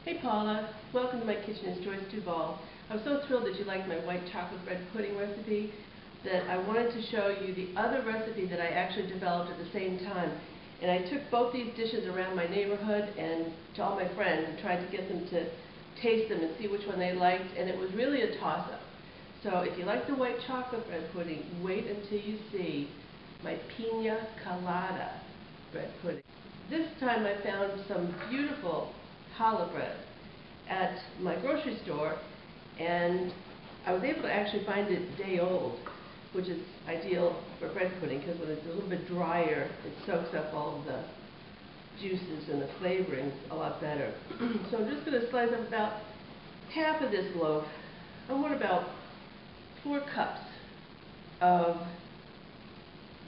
Hey Paula, welcome to my kitchen. It's Joyce Duval. I'm so thrilled that you liked my white chocolate bread pudding recipe that I wanted to show you the other recipe that I actually developed at the same time. And I took both these dishes around my neighborhood and to all my friends and tried to get them to taste them and see which one they liked, and it was really a toss-up. So if you like the white chocolate bread pudding, wait until you see my pina colada bread pudding. This time I found some beautiful challah bread at my grocery store, and I was able to actually find it day old, which is ideal for bread pudding because when it's a little bit drier, it soaks up all of the juices and the flavorings a lot better. So I'm just going to slice up about half of this loaf. I want about 4 cups of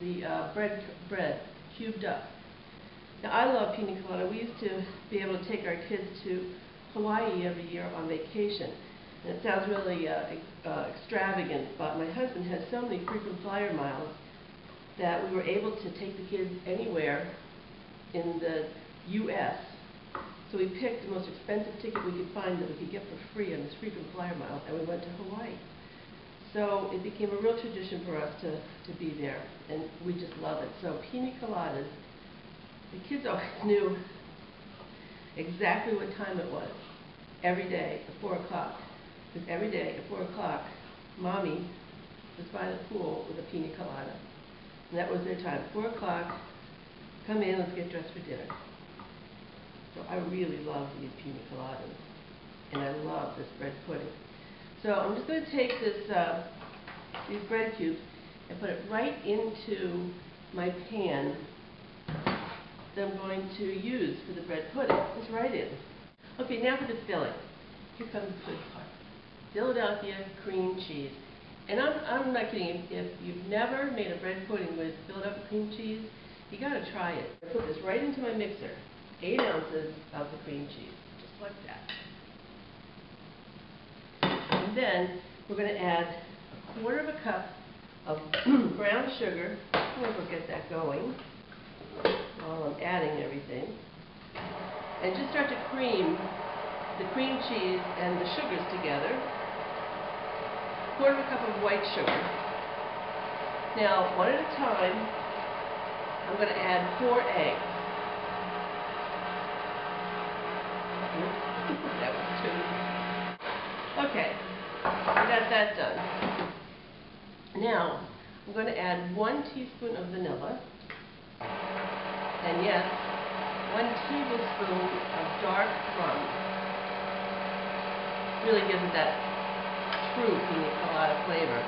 the bread cubed up. Now, I love pina colada. We used to be able to take our kids to Hawaii every year on vacation. And it sounds really extravagant, but my husband has so many frequent flyer miles that we were able to take the kids anywhere in the U.S. So we picked the most expensive ticket we could find that we could get for free on this frequent flyer miles, and we went to Hawaii. So it became a real tradition for us to be there, and we just love it. So pina coladas. The kids always knew exactly what time it was every day at 4 o'clock. Because every day at 4 o'clock, Mommy was by the pool with a pina colada. And that was their time. 4 o'clock, come in, let's get dressed for dinner. So I really love these pina coladas. And I love this bread pudding. So I'm just going to take these bread cubes and put it right into my pan that I'm going to use for the bread pudding. It's right in. Okay, now for the filling. Here comes the good part. Philadelphia cream cheese. And I'm not kidding. If you've never made a bread pudding with Philadelphia cream cheese, you got to try it. I put this right into my mixer. 8 ounces of the cream cheese, just like that. And then we're going to add 1/4 cup of brown sugar. I'm going to get that going while I'm adding everything. And just start to cream the cream cheese and the sugars together. 1/4 cup of white sugar. Now, one at a time, I'm going to add 4 eggs. Oops, that was 2. Okay, we got that done. Now, I'm going to add 1 teaspoon of vanilla. And yes, 1 tablespoon of dark rum. Really gives it that true pina colada flavor.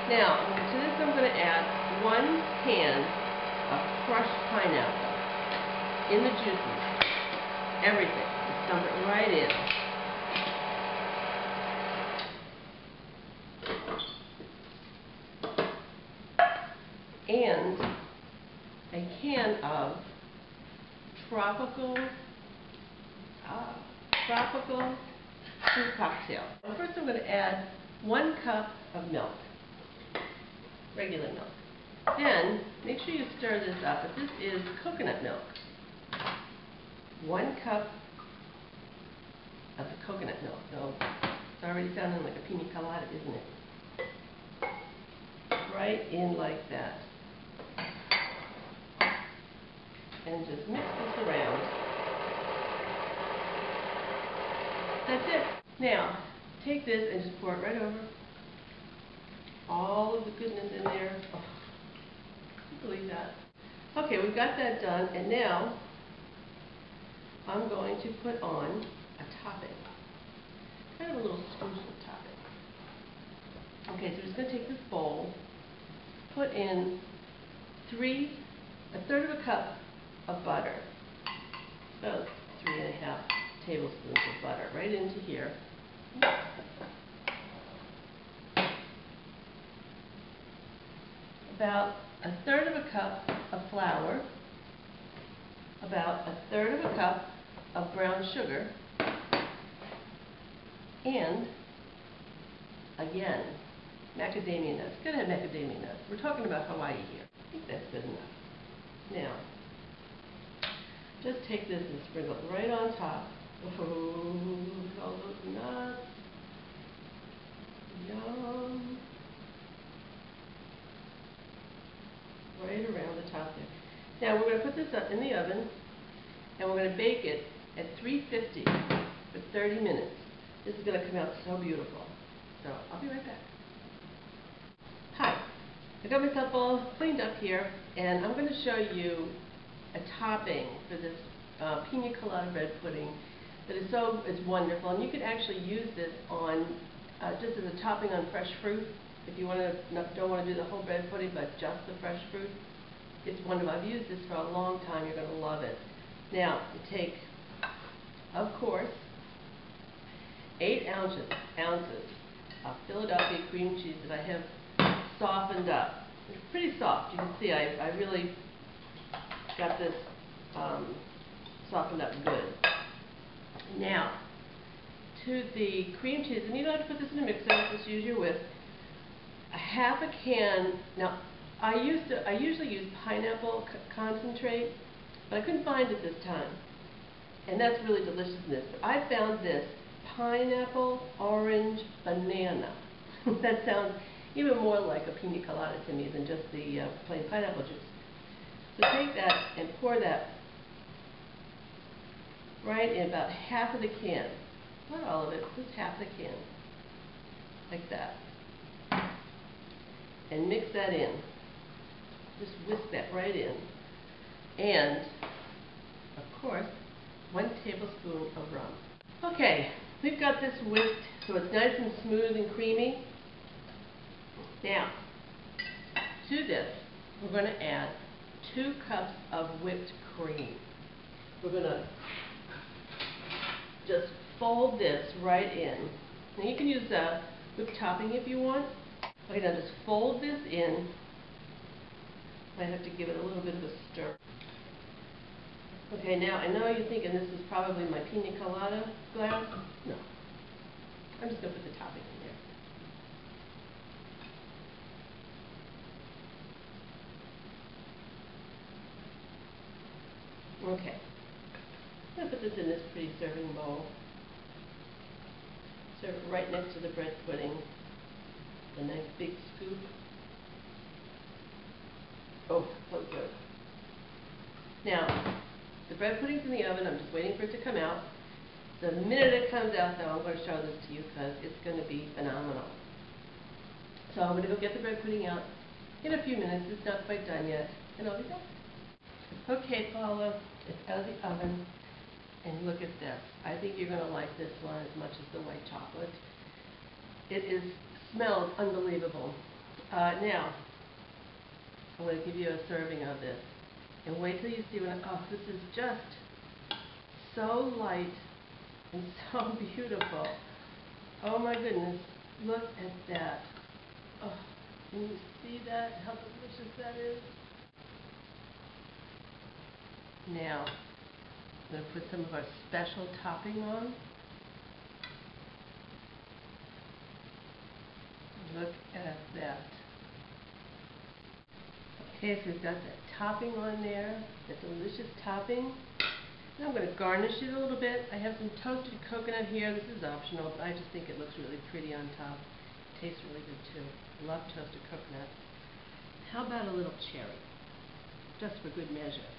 Now, to this I'm going to add 1 can of crushed pineapple in the juices. Everything. Just dump it right in. And a can of tropical fruit cocktail. Well, first I'm going to add 1 cup of milk, regular milk. Then make sure you stir this up. If this is coconut milk, 1 cup of the coconut milk. So it's already sounding like a pina colada, isn't it? Right in like that. And just mix this around. That's it. Now, take this and just pour it right over. All of the goodness in there. Oh, can't believe that. Okay, we've got that done, and now I'm going to put on a topping. Kind of a little streusel topping. Okay, so we're just going to take this bowl, put in 1/3 cup of butter. About 3½ tablespoons of butter right into here. About 1/3 cup of flour. About 1/3 cup of brown sugar. And again, macadamia nuts. Gotta have macadamia nuts. We're talking about Hawaii here. I think that's good enough. Now, just take this and sprinkle it right on top. Oh, look at all those nuts. Yum. Right around the top there. Now we're going to put this up in the oven, and we're going to bake it at 350 for 30 minutes. This is going to come out so beautiful. So I'll be right back. Hi, I got myself all cleaned up here, and I'm going to show you a topping for this pina colada bread pudding that is it's wonderful. And you could actually use this on just as a topping on fresh fruit. If you don't want to do the whole bread pudding, but just the fresh fruit, it's wonderful. I've used this for a long time. You're going to love it. Now, you take, of course, 8 ounces of Philadelphia cream cheese that I have softened up. It's pretty soft. You can see I really got this softened up good. Now, to the cream cheese, and you don't have to put this in a mixer, just use your whisk. A half a can. Now, I usually use pineapple concentrate, but I couldn't find it this time, and that's really delicious in this. But I found this pineapple, orange, banana. That sounds even more like a pina colada to me than just the plain pineapple juice. So take that and pour that right in about half of the can. Not all of it, just half the can. Like that. And mix that in. Just whisk that right in. And, of course, 1 tablespoon of rum. Okay, we've got this whisked so it's nice and smooth and creamy. Now, to this, we're going to add 2 cups of whipped cream. We're going to just fold this right in. Now you can use whipped topping if you want. Okay, now just fold this in. I have to give it a little bit of a stir. Okay, now I know you're thinking this is probably my pina colada glass. No. I'm just going to put the topping in there. Okay. I'm going to put this in this pretty serving bowl. Serve it right next to the bread pudding. A nice big scoop. Oh, so good. Now, the bread pudding's in the oven. I'm just waiting for it to come out. The minute it comes out, though, I'm going to show this to you because it's going to be phenomenal. So I'm going to go get the bread pudding out in a few minutes. It's not quite done yet, and I'll be back. Okay, Paula, it's out of the oven, and look at this. I think you're going to like this one as much as the white chocolate. It smells unbelievable. Now, I'm going to give you a serving of this, and wait till you see what this is just so light and so beautiful. Oh my goodness, look at that. Oh, can you see that? How delicious that is? Now, I'm going to put some of our special topping on. Look at that. Okay, so we've got that topping on there, that delicious topping. Now I'm going to garnish it a little bit. I have some toasted coconut here. This is optional, but I just think it looks really pretty on top. It tastes really good too. I love toasted coconut. How about a little cherry? Just for good measure.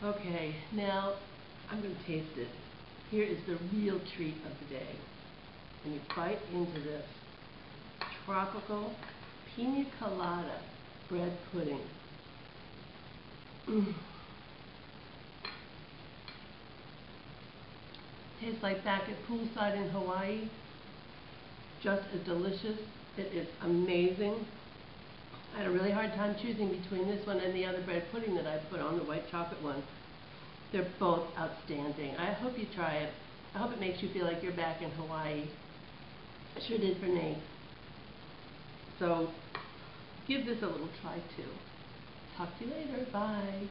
Okay, now I'm going to taste it. Here is the real treat of the day. And you bite into this tropical pina colada bread pudding. Tastes like back at poolside in Hawaii. Just as delicious. It is amazing. I had a really hard time choosing between this one and the other bread pudding that I put on, the white chocolate one. They're both outstanding. I hope you try it. I hope it makes you feel like you're back in Hawaii. It sure did for me. So give this a little try too. Talk to you later. Bye.